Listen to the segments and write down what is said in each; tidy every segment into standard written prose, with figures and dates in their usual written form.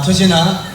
도진아.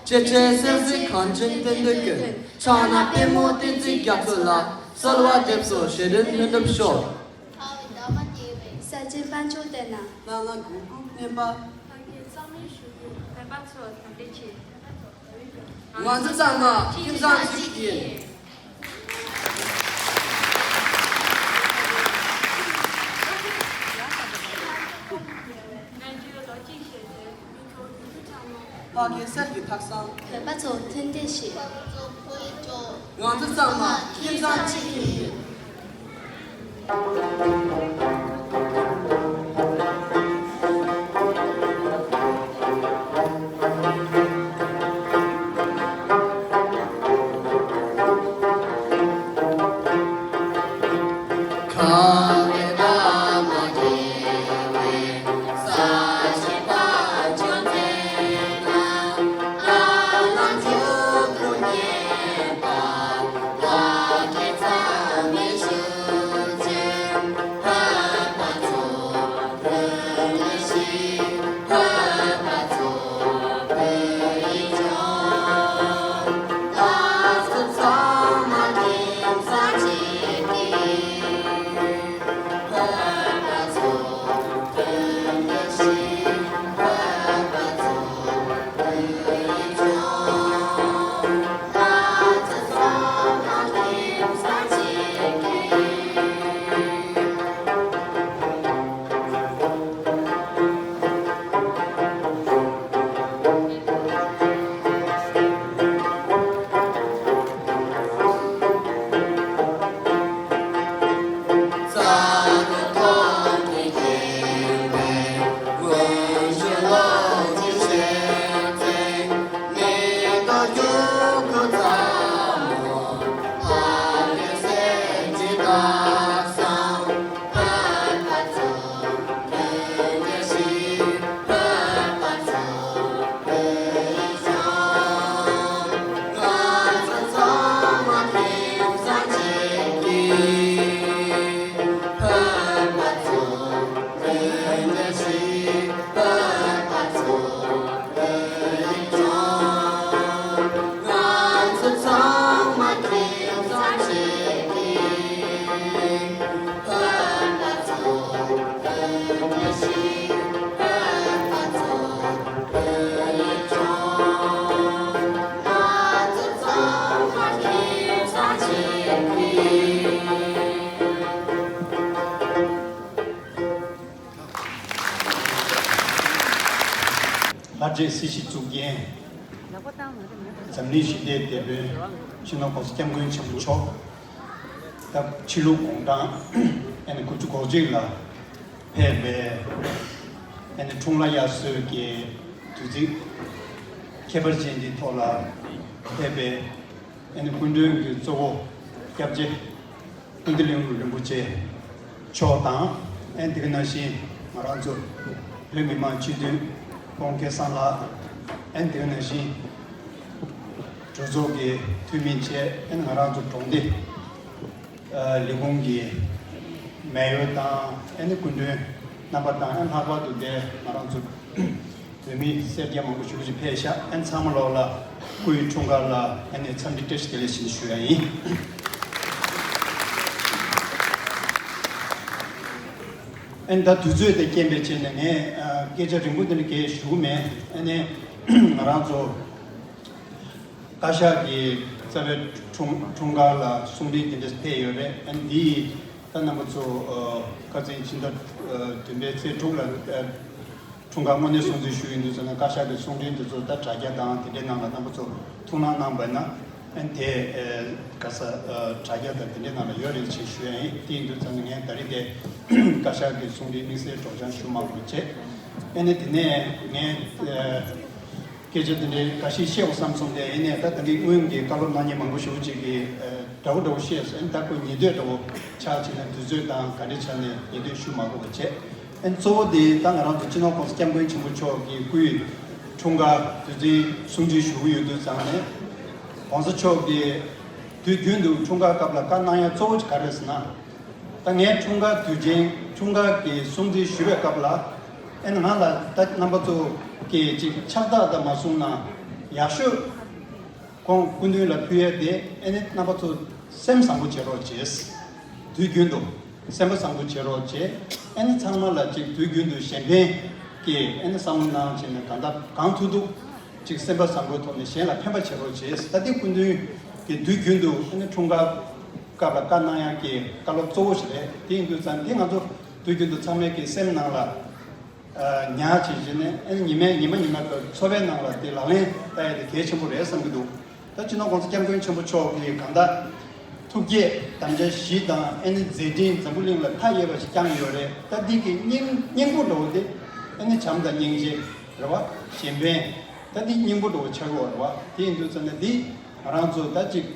姐姐生是看真真的根，查那边莫定自己做啦，所罗瓦接受学人人的说。사진 반죽되나? 나나 구구해봐. 완전잖아. 힘상 지키. 하게 셀기 탁상. 대바조 텐데시. 완전잖아. 힘상 지키. 라제 시시 쪽에 zamni shide tebe chino ko skem goin chim cho ta chilu kongda en ku chu ko ji la pebe en chungla ya su ke tu ji kebar jen di thola pebe en kundu ge zo kyap je kundiling lu bu che cho ta en de na shi maran zo le mi ma chi de kong ke san la en de na shi 조조게 투민체 엔 하라도 동데 리공기 매요다 엔 군데 나바다 엔 하바도데 마란주 데미 세디아모 주지 페샤 엔 사물로라 구이 총갈라 엔 참디테스 텔레신 슈야이 엔다 두즈에 게임베체네 게저링부들게 슈메 엔에 마란주 가샤기 자베 총가라 숨리 된데스 페요레 엔디 단나무조 가진 진다 된데스 총라 총가문의 손주 슈인도서나 가샤기 송린도서 다 자기다 되나나 나무조 투나나바나 엔테 가사 자기다 되나나 요리 치슈에 띵도 장에 다리데 가샤기 송리 미세 조장 슈마고체 엔에티네 네 계절들이 가시 시험 삼성대 에네 다들이 우영기 가로 많이 먹고 싶지기 더더욱 시에서 엔다고 니들도 차지는 두저당 가르쳐내 니들 슈마고 그체 엔소디 당하고 지노 코스캠고 친구초기 구이 총가 두지 송지 슈유도 장에 원서초기 두균도 총가 갑라 간나야 조지 가르스나 당에 총가 두진 총가기 송지 슈베 갑라 엔하라 딱 넘버 2 के छाता द मासुना याशु कोन कुंदुला पिएदे एने नबतो सेम सांगु चेरोचेस दुगुंदो सेम सांगु चेरोचे एने चांगमाला 지 दुगुंदो 셴베 के एने सांगना चिने 간다 강투도 지 सेम सांगु 토네 셴라 펜바 चेरोचेस 다디 कुंदु के दुगुंदो एने 총가 까바 까나야 के 깔로 조시레 딩도 잔 딩아도 두गुंदो 참메 के सेम 나라 냐치지네 니메 그 소변나라 때라네 다에 개침을 해서도 다치노 공사 캠고인 전부 초기 간다 투게 담제 시다 에니 제딘 잡을링라 타예버시 장요레 다디기 닝부도데 에니 잠다 닝제 그러와 신변 다디 닝부도 차고와 디인도 전에 디 아란조 다지